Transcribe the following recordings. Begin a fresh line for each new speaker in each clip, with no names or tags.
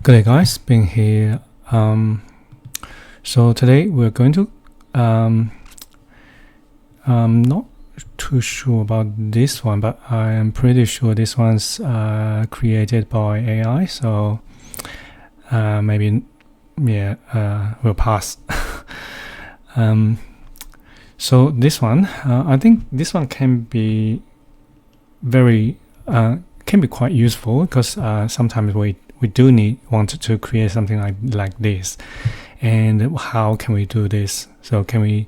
Good day, guys. Being here. So today we're going to. I'm not too sure about this one, but I am pretty sure this one's created by AI. So maybe, yeah, we'll pass. So this one, I think this one can be quite useful because sometimes we do want to create something like this. And how can we do this? So can we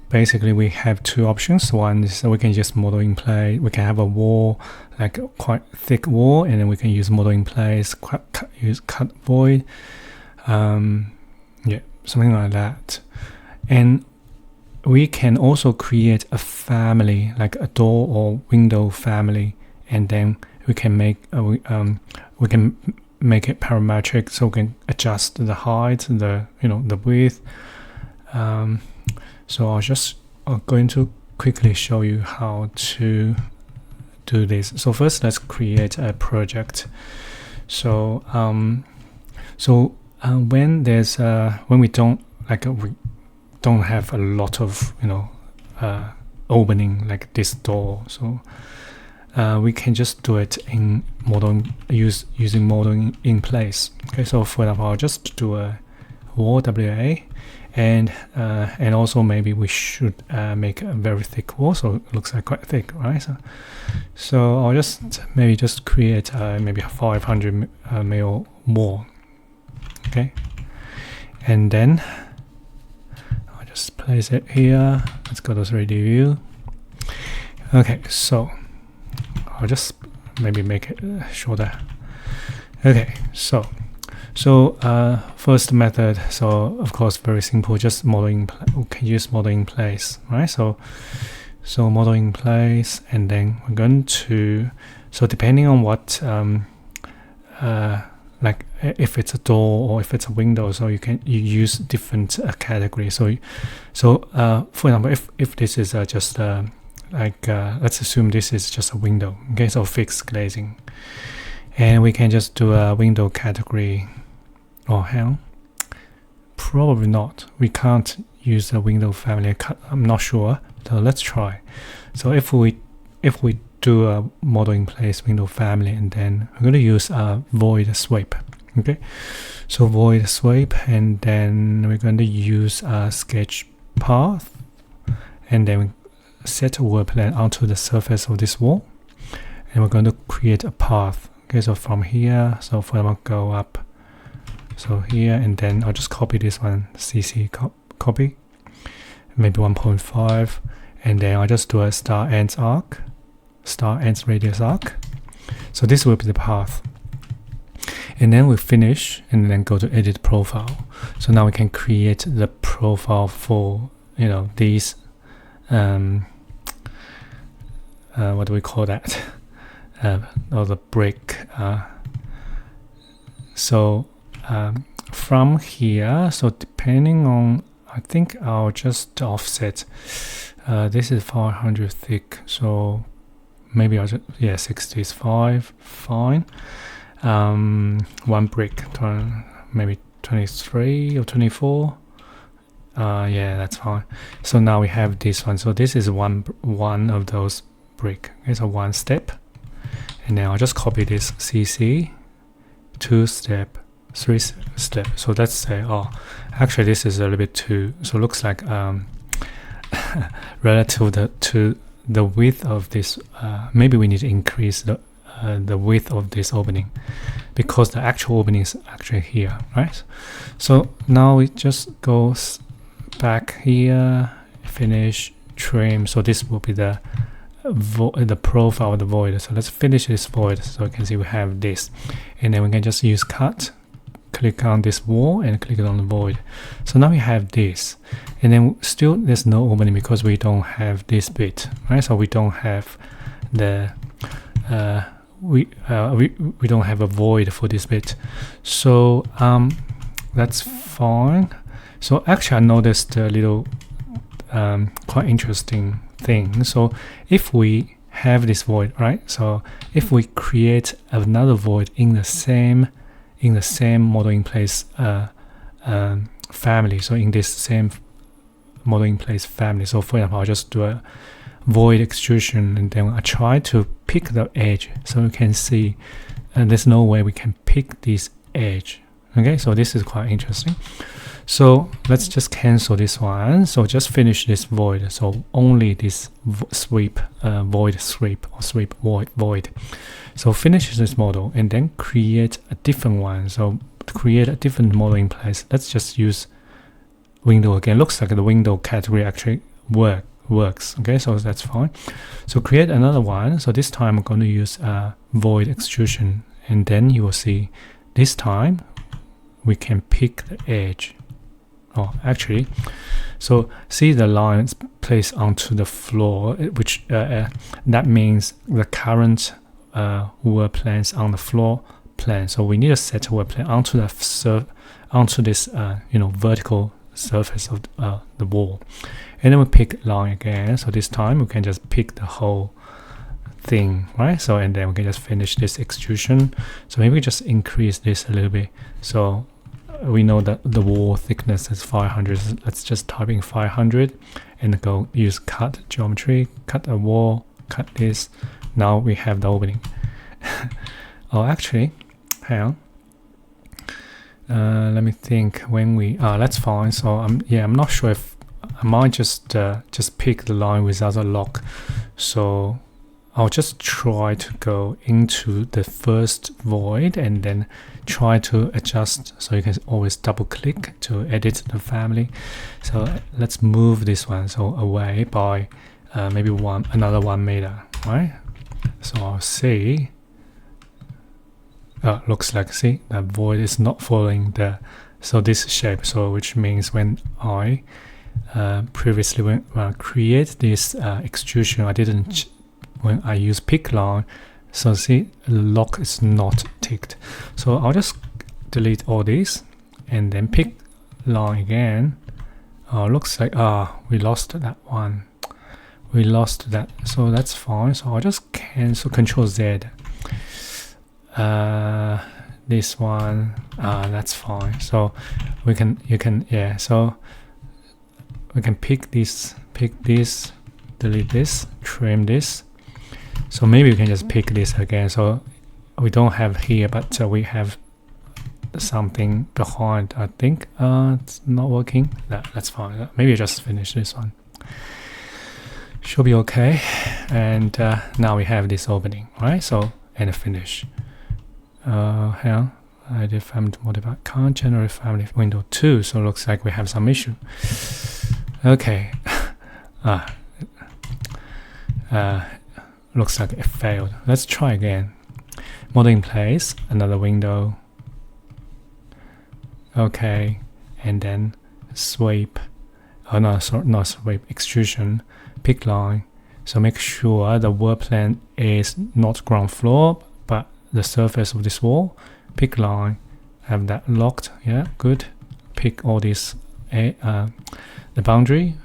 basically we have two options. One is we can just model in place. We can have a wall, like a quite thick wall, and then we can use model in place, use cut void, something like that. And we can also create a family, like a door or window family, and then we can make it parametric, so we can adjust the height, the width. So I'm going to quickly show you how to do this. So first, let's create a project. So when we don't have a lot of opening like this door, so we can just do it in using modeling in place. Okay, so for example, I'll just do a wall WA, and also maybe we should make a very thick wall, so it looks like quite thick, right? So I'll just create maybe a 500 mil wall. Okay, and then I'll just place it here. Let's go to 3D view. Okay, so I'll just maybe make it shorter. Okay, so first method, so of course very simple, just modeling. We can use modeling place, right? So modeling place, and then we're going to, so depending on what like if it's a door or if it's a window, so you use different categories. So for example, if this is just let's assume this is just a window. Okay, so fixed glazing, and we can just do a window category. Oh hell, probably not. We can't use a window family. I'm not sure. So let's try. So if we do a model in place window family, and then we're going to use a void sweep. Okay, so void sweep, and then we're going to use a sketch path, and then we set a world plan onto the surface of this wall, and we're going to create a path. Okay, so from here, so for example, go up, so here, and then I'll just copy this one, CC copy, maybe 1.5, and then I'll just do a star ends radius arc. So this will be the path, and then we finish, and then go to edit profile. So now we can create the profile for these what do we call that? Or the brick. From here, so depending on, I think I'll just offset. This is 500 thick, so maybe I'll just, 60 is fine. One brick, maybe 23 or 24. Yeah, that's fine. So now we have this one. So this is one of those brick. Okay, so one step, and then I'll just copy this CC, 2 step, 3 step. So let's say, actually this is a little bit too. So it looks like relative to the width of this. Maybe we need to increase the width of this opening, because the actual opening is actually here, right? So now we just go back here, finish, trim. So this will be the profile of the void. So let's finish this void, so you can see we have this, and then we can just use cut, click on this wall, and click on the void. So now we have this, and then still there's no opening because we don't have this bit, right? So we don't have the we don't have a void for this bit. So that's fine. So actually I noticed a little quite interesting thing. So if we have this void, right? So if we create another void in the same model in place family, so in this same model in place family, so for example, I'll just do a void extrusion, and then I try to pick the edge, so you can see there's no way we can pick this edge. Okay, so this is quite interesting. So let's just cancel this one. So just finish this void. So only this sweep, void sweep, or sweep void. So finish this model and then create a different one. So to create a different model in place, let's just use window again. Looks like the window category actually works. Okay, so that's fine. So create another one. So this time I'm going to use void extrusion, and then you will see this time we can pick the edge. Oh, actually, so see the lines placed onto the floor, which that means the current work planes on the floor plane. So we need to set work plane onto the onto this vertical surface of the wall, and then we pick line again. So this time we can just pick the whole thing, right? So and then we can just finish this extrusion. So maybe just increase this a little bit. So we know that the wall thickness is 500. Let's just type in 500 and go use cut geometry, cut a wall, cut this. Now we have the opening. Oh, actually, hang on. Let me think. When we that's fine. So I'm not sure if I might just pick the line without a lock. So I'll just try to go into the first void and then try to adjust, so you can always double click to edit the family. So let's move this one away by maybe another 1 meter, right? So I'll see, looks like, see, that void is not following this shape, so which means when I previously when I create this extrusion, I didn't when I use pick line. So see, lock is not ticked. So I'll just delete all these and then pick line again. Looks like we lost that one. We lost that. So that's fine. So I'll just cancel Control Z. This one. That's fine. So you can So we can pick this, delete this, trim this. So maybe we can just pick this again. So we don't have here, but we have something behind. I think it's not working. That's fine. Maybe just finish this one. Should be okay. And now we have this opening, right? So and finish. Hang on. I did family to modify. Can't generate family window 2. So it looks like we have some issue. Okay. Looks like it failed. Let's try again. Model in place, another window. Okay, and then sweep. Oh no, sorry, not sweep. Extrusion. Pick line. So make sure the work plane is not ground floor, but the surface of this wall. Pick line. Have that locked. Yeah, good. Pick all this, the boundary,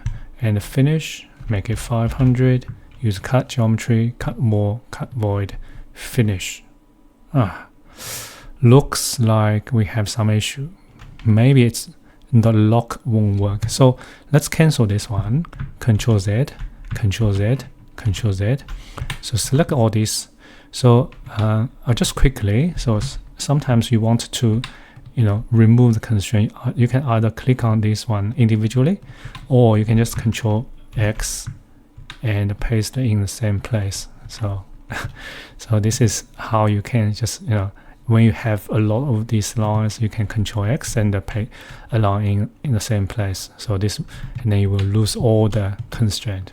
and finish. Make it 500. Use cut geometry, cut wall, cut void, finish. Looks like we have some issue. Maybe it's the lock won't work. So let's cancel this one. Control Z, Control Z, Control Z. So select all these. So I'll just quickly. So sometimes you want to, remove the constraint. You can either click on this one individually, or you can just Control X and paste it in the same place. So this is how you can just when you have a lot of these lines, you can Control X and paste a line in the same place. So this, and then you will lose all the constraint.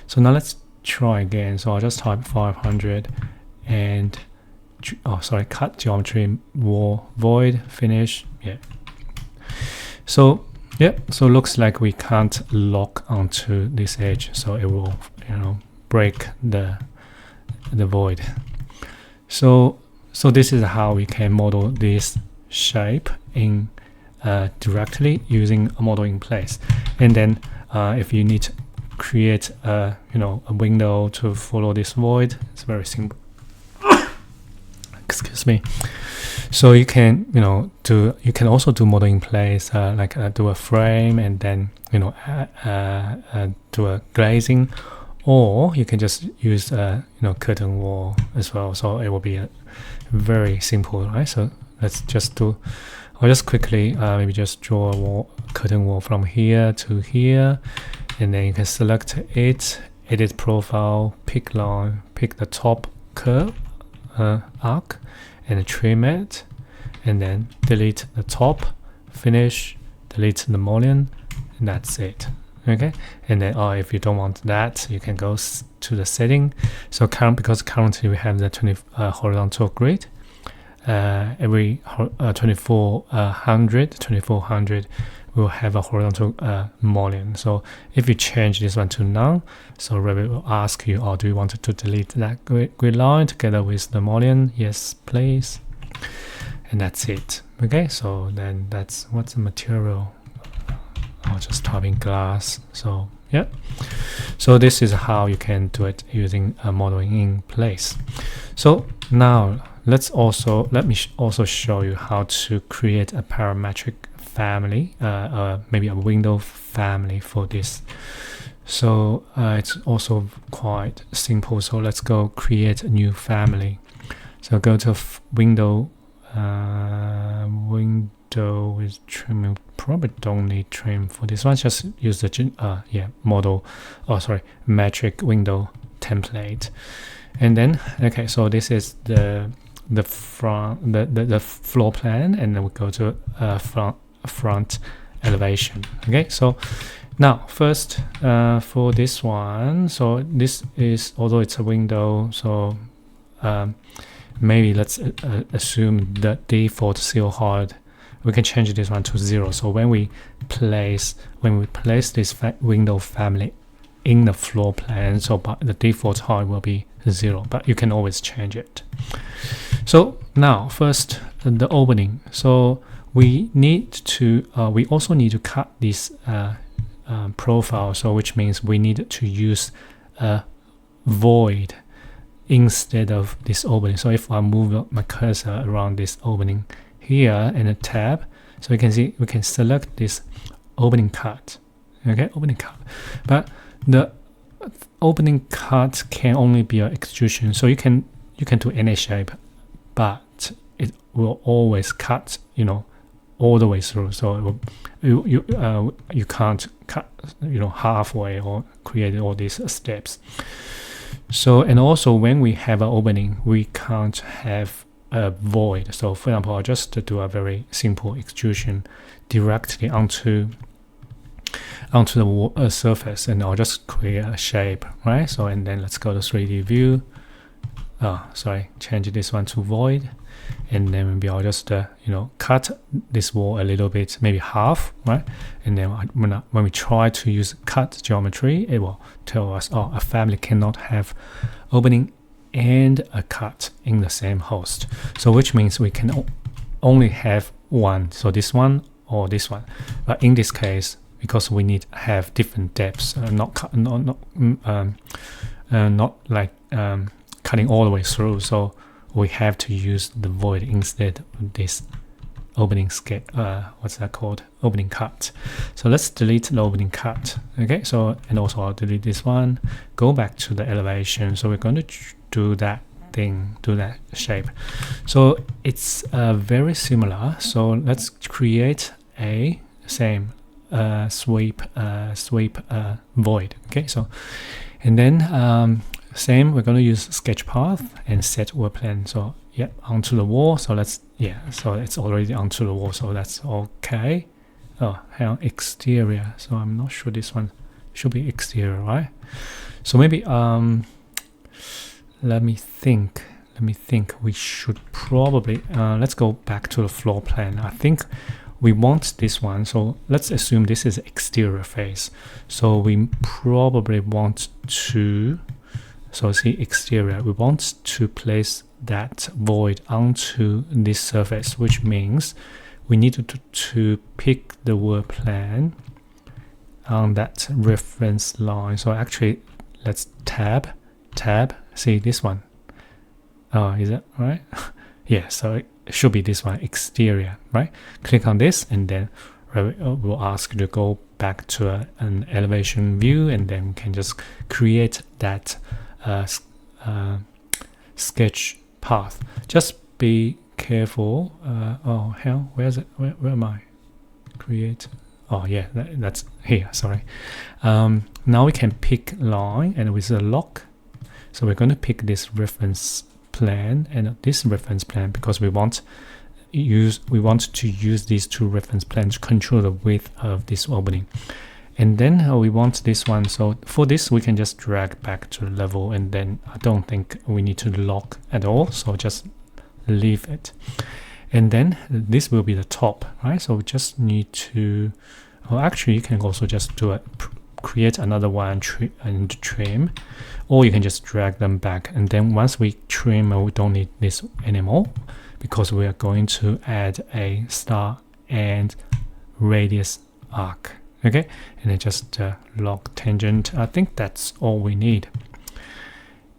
So now let's try again. So I'll just type 500 and cut geometry, wall, void, finish. Yeah. So so looks like we can't lock onto this edge, so it will break the void. So this is how we can model this shape in directly using a model in place. And then if you need to create a a window to follow this void. It's very simple. Excuse me. So you can you can also do model in place, like do a frame and then do a glazing, or you can just use curtain wall as well. So it will be very simple, right? So let's just do. I'll just quickly maybe just draw a curtain wall from here to here, and then you can select it, edit profile, pick line, pick the top curve arc, and trim it, and then delete the top, finish, delete the mullion, and that's it. Okay, and then if you don't want that, you can go to the setting. So because currently we have the 20 horizontal grid, every 2400 will have a horizontal mullion. So if you change this one to none, so Revit will ask you, do you want to delete that grid line together with the mullion? Yes, please. And that's it. Okay, so then what's the material? I'll just type in glass. So yeah, so this is how you can do it using modeling in place. So now let me also show you how to create a parametric family, maybe a window family for this. So it's also quite simple. So let's go create a new family. So go to window with trim. Probably don't need trim for this one. Just use the metric window template, and then okay. So this is the floor plan, and then we go to front elevation. Okay, so now first for this one, so this is, although it's a window, so maybe let's assume the default seal height. We can change this one to 0. So when we place this window family in the floor plan, so the default height will be 0, but you can always change it. So now first the opening. So we also need to cut this profile. So which means we need to use a void instead of this opening. So if I move my cursor around this opening here in a tab, so you can see we can select this opening cut. Okay, opening cut, but the opening cut can only be an extrusion. So you can do any shape, but it will always cut all the way through. So you can't cut halfway or create all these steps. So, and also when we have an opening, we can't have a void. So for example, I'll just do a very simple extrusion directly onto the surface, and I'll just create a shape, right? So, and then let's go to 3D view. Change this one to void, and then maybe I'll just cut this wall a little bit, maybe half, right? And then when we try to use cut geometry, it will tell us, a family cannot have opening and a cut in the same host. So which means we can only have one, so this one or this one. But in this case, because we need to have different depths, not like cutting all the way through, so we have to use the void instead of this opening scale. What's that called? Opening cut. So let's delete the opening cut. Okay, so, and also I'll delete this one, go back to the elevation. So we're going to do that shape. So it's very similar. So let's create a same sweep void. Okay, so, and then same, we're going to use sketch path and set work plan. So yeah, onto the wall. So so it's already onto the wall, so that's okay. Hang on, exterior. So I'm not sure this one should be exterior, right? So maybe let me think. We should probably let's go back to the floor plan. I think we want this one. So let's assume this is exterior face. So we probably want to. So see exterior, we want to place that void onto this surface, which means we need to pick the work plan on that reference line. So actually, let's tab, see this one. Oh, is it right? Yeah, so it should be this one, exterior, right? Click on this, and then we'll ask you to go back to an elevation view, and then we can just create that sketch path. Just be careful. Oh hell, where is it? Where am I? Create. Oh yeah, that's here. Sorry. Now we can pick line, and with a lock. So we're going to pick this reference plane and this reference plane because we want to use these two reference planes to control the width of this opening. And then we want this one. So for this, we can just drag back to level, and then I don't think we need to lock at all. So just leave it. And then this will be the top, right? So we just need to, well, actually you can also just do it, create another one and trim, or you can just drag them back. And then once we trim, we don't need this anymore because we are going to add a star and radius arc. Okay, and then just lock tangent. I think that's all we need.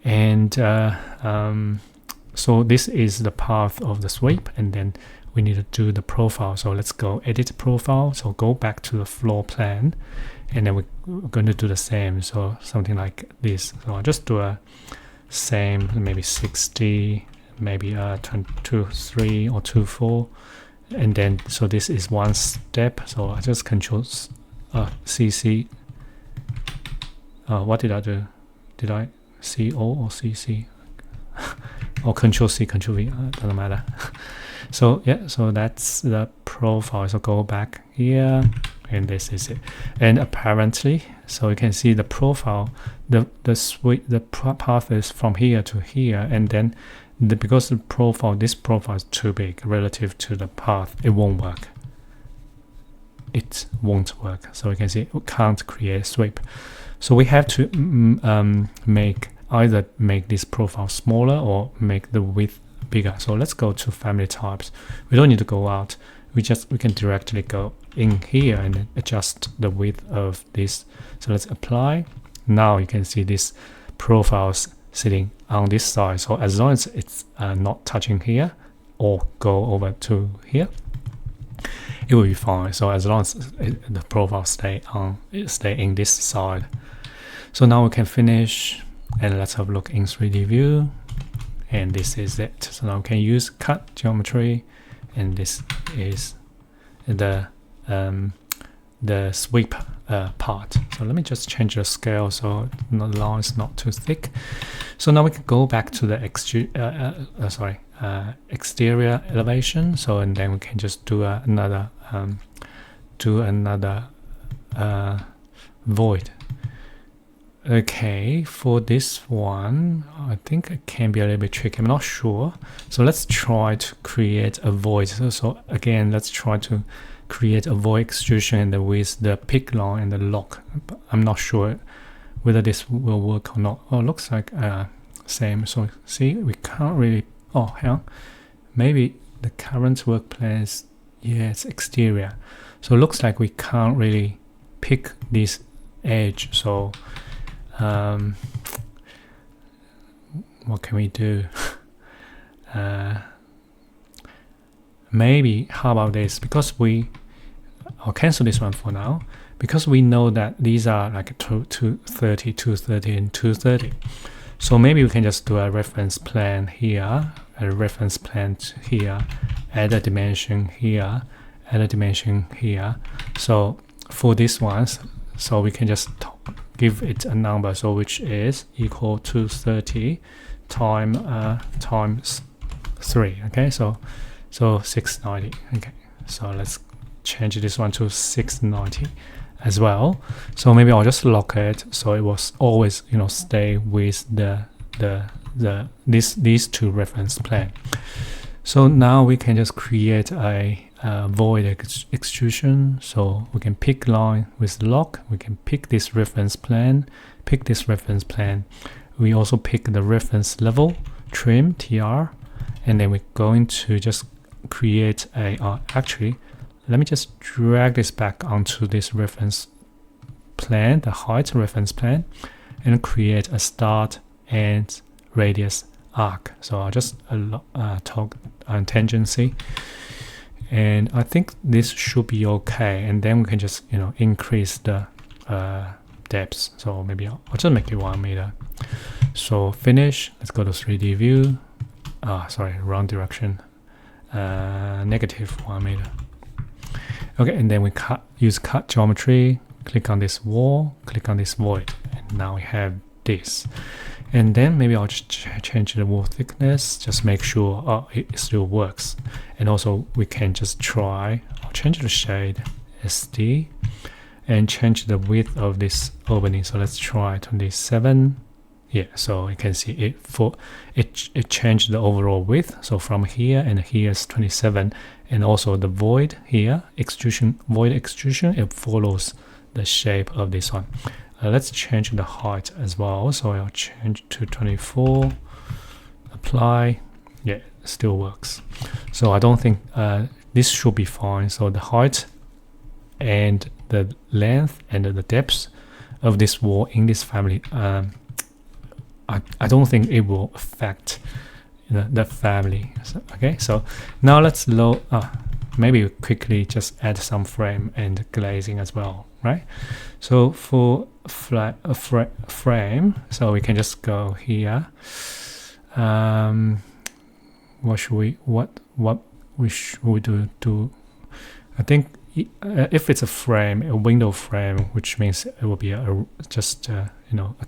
And so this is the path of the sweep, and then we need to do the profile. So let's go edit profile. So go back to the floor plan, and then we're going to do the same. So something like this. So I'll just do a same, maybe 60, maybe 2.3 or 2.4, and then so this is one step. So I just control CC. What did I do? Did I CO or CC? Or Control C, Control V, doesn't matter. So yeah, so that's the profile. So go back here, and this is it. And apparently, so you can see the profile, the path is from here to here, and then because the profile, this profile is too big relative to the path, it won't work. It won't work. So you can see we can't create a sweep. So we have to either make this profile smaller or make the width bigger. So let's go to family types. We don't need to go out. We can directly go in here and adjust the width of this. So let's apply. Now you can see this profiles sitting on this side. So as long as it's not touching here or go over to here, it will be fine. So as long as the profile stay in this side. So now we can finish, and let's have a look in 3D view, and this is it. So now we can use cut geometry, and this is the sweep part. So let me just change the scale so the line is not too thick. So now we can go back to the exterior elevation. So and then we can just do another void. Okay, for this one, I think it can be a little bit tricky. I'm not sure. So let's try to create a void. So again, let's try to create a void extrusion and with the pick line and the lock. I'm not sure whether this will work or not. Oh, it looks like same. So see, we can't really. Oh, hell, maybe the current work plan is, yeah, it's exterior. So it looks like we can't really pick this edge. So what can we do? Maybe, how about this? Because I'll cancel this one for now, because we know that these are like 230, 230, and 230. So maybe we can just do a reference plane here, a reference plane here, add a dimension here, add a dimension here. So for this one, so we can just give it a number, so which is equal to 30 times 3. Okay, so 690. Okay, so let's change this one to 690 as well. So maybe I'll just lock it so it was always, stay with these two reference plane. So now we can just create a void extrusion. So we can pick line with lock. We can pick this reference plane. We also pick the reference level, trim, TR, and then we're going to just create a. Actually, let me just drag this back onto this reference plane, the height reference plane, and create a start and radius arc. So I'll just talk on tangency, and I think this should be okay. And then we can just increase the depth. So maybe I'll just make it 1 meter. So finish. Let's go to 3D view. Sorry, wrong direction. -1 meter. Okay, and then we use cut geometry. Click on this wall. Click on this void, and now we have this. And then maybe I'll just change the wall thickness, just make sure it still works. And also we can just try, I'll change the shade SD and change the width of this opening. So let's try 27. Yeah, so you can see it changed the overall width. So from here and here is 27, and also the void here, void extrusion, it follows the shape of this one. Let's change the height as well. So I'll change to 24, apply. Yeah, it still works. So I don't think this should be fine. So the height and the length and the depth of this wall in this family, I don't think it will affect the family. So, okay, so now let's load. Maybe quickly just add some frame and glazing as well, right? So for frame, so we can just go here. What should we do? I think if it's a frame, a window frame, which means it will be just a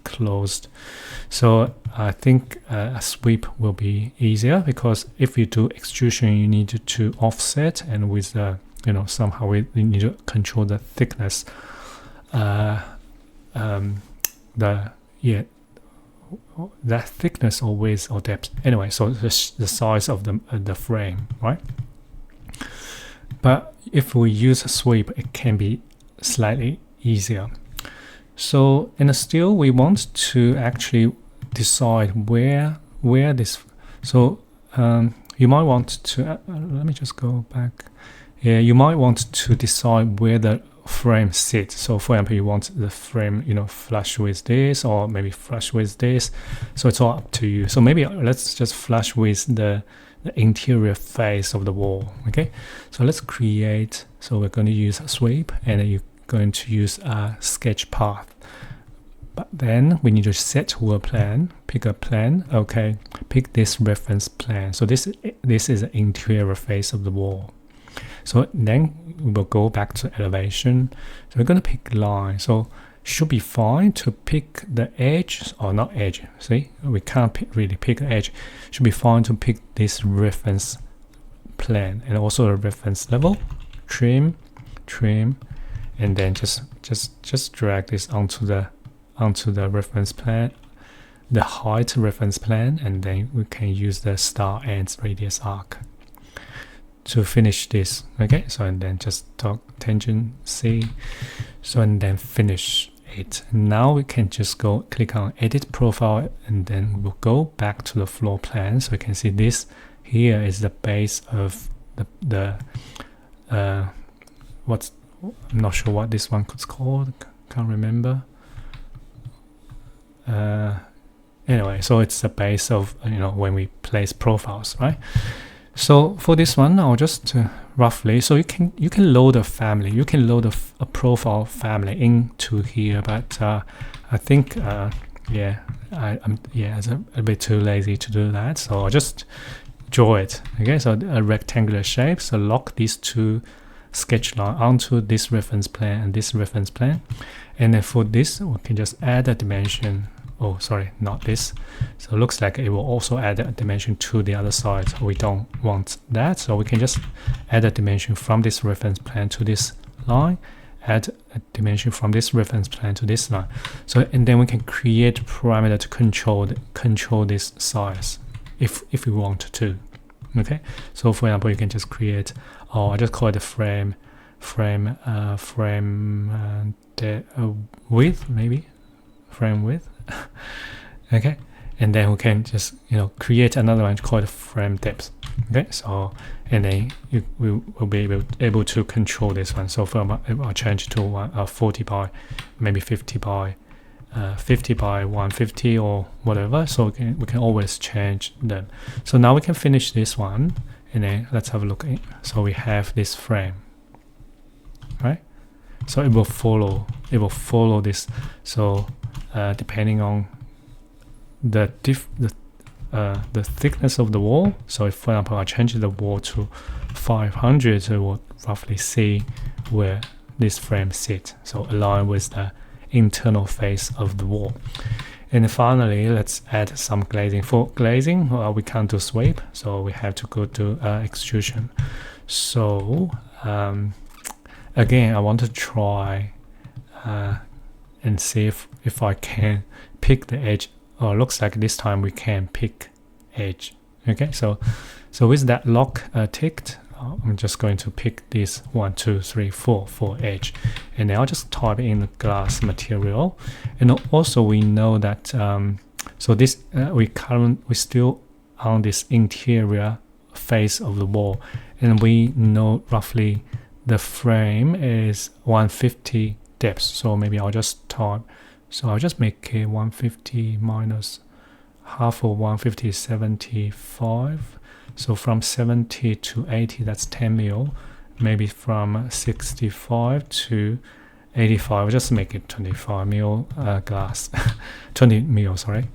closed. So I think a sweep will be easier, because if you do extrusion, you need to offset, and with somehow we need to control the thickness. That thickness or width or depth. Anyway, so the size of the frame, right? But if we use a sweep, it can be slightly easier. So still we want to actually decide where this. So you might want to. Let me just go back. Yeah, you might want to decide where the frame sits. So for example, you want the frame flush with this, or maybe flush with this. So it's all up to you. So maybe let's just flush with the interior face of the wall. Okay, so let's create. So we're going to use a sweep, and then you're going to use a sketch path. But then we need to set world plan, pick a plan. Okay, pick this reference plan. So this is the interior face of the wall. So then we will go back to elevation. So we're going to pick line. So should be fine to pick the edge, or not edge. See, we can't really pick an edge. Should be fine to pick this reference plane, and also a reference level. Trim, and then just drag this onto the reference plane, the height reference plane, and then we can use the star and radius arc to finish this. Okay, so and then just talk tangency. So and then finish it. Now we can just click on edit profile, and then we'll go back to the floor plan. So you can see this here is the base of the I'm not sure what this one was called. Can't remember. Anyway, so it's the base of when we place profiles, right? So for this one, I'll just roughly. So you can load a family. You can load a profile family into here, but I think I'm a bit too lazy to do that. So I'll just draw it. Okay, so a rectangular shape. So lock these two sketch line onto this reference plane and this reference plane, and then for this we can just add a dimension. Oh, sorry, not this. So it looks like it will also add a dimension to the other side. We don't want that, so we can just add a dimension from this reference plane to this line, add a dimension from this reference plane to this line. So and then we can create a parameter to control this size if we want to. Okay, so for example, you can just create, I just call it a frame width, maybe frame width. Okay, and then we can just create another one called frame depth. Okay, so and then we will be able to control this one. So from I'll change to 40 by maybe 50 by 50 by 150 or whatever. So we can always change them. So now we can finish this one, and then let's have a look. So we have this frame, right? So it will follow this. So depending on the thickness of the wall. So if, for example, I change the wall to 500, so it will roughly see where this frame sits. So align with the internal face of the wall. And finally, let's add some glazing. For glazing, we can't do sweep, so we have to go to extrusion. So again, I want to try and see if I can pick the edge. Oh, looks like this time we can pick edge. Okay, so with that lock ticked, I'm just going to pick this 1, 2, 3, 4 edge, and then I'll just type in the glass material. And also we know that so this we still on this interior face of the wall, and we know roughly the frame is 150 depth. So maybe I'll just type. So I'll just make it 150 minus half of 150 is 75. So from 70 to 80, that's 10 mil. Maybe from 65 to 85, I'll just make it 25 mil glass. 20 mil, sorry.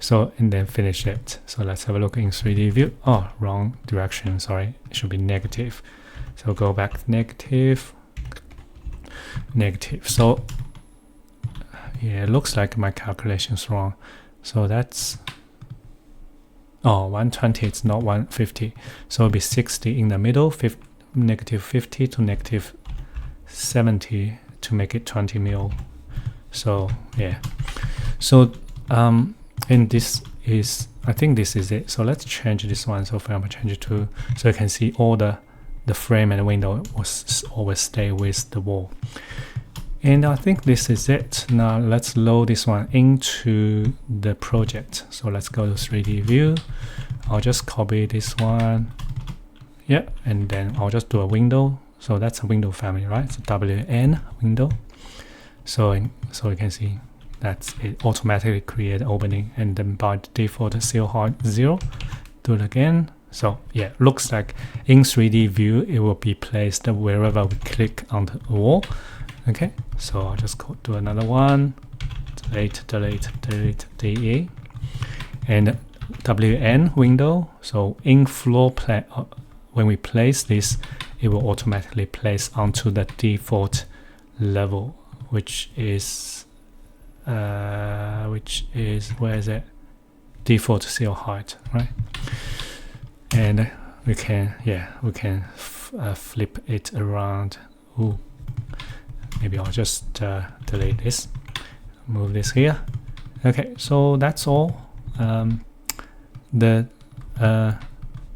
So, and then finish it. So let's have a look in 3D view. Oh, wrong direction, sorry. It should be negative. So go back negative. So yeah, it looks like my calculation is wrong. So that's 120, it's not 150. So it'll be 60 in the middle, negative 50 to negative 70 to make it 20 mil. So yeah. So and this is, I think this is it. So let's change this one. So for example, change it to, so you can see all the frame and the window will always stay with the wall. And I think this is it. Now let's load this one into the project. So let's go to 3D view. I'll just copy this one. Yeah, and then I'll just do a window. So that's a window family, right? It's a WN window. So you can see that it automatically create opening, and then by default seal height 0. Do it again. So yeah, looks like in 3D view it will be placed wherever we click on the wall. Okay, so I'll just do another one, delete, DE, and WN window. So in floor plan, when we place this, it will automatically place onto the default level, which is where is it? Default seal height, right? And we can flip it around. Ooh. Maybe I'll just delete this, move this here. Okay, so that's all. The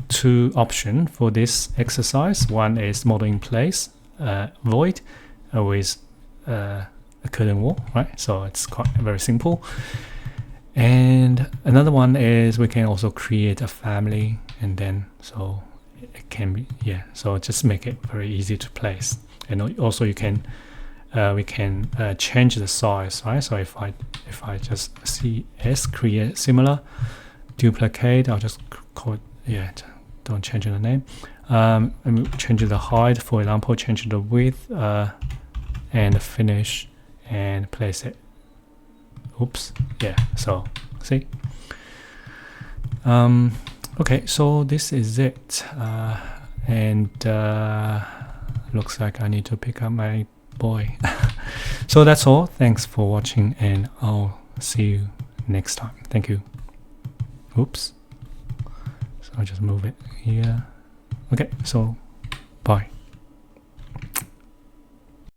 two options for this exercise. One is model in place, void, with a curtain wall, right? So it's quite very simple. And another one is we can also create a family, and then so it can be, yeah. So just make it very easy to place, and also you can. We can change the size, right? So if I just create similar, duplicate, I'll just call it, yeah, don't change the name. And change the height, for example, change the width, and finish and place it. Oops, yeah, so see. Okay, so this is it. And looks like I need to pick up my boy. So that's all. Thanks for watching, and I'll see you next time. Thank you. Oops. So I'll just move it here. Okay, so bye.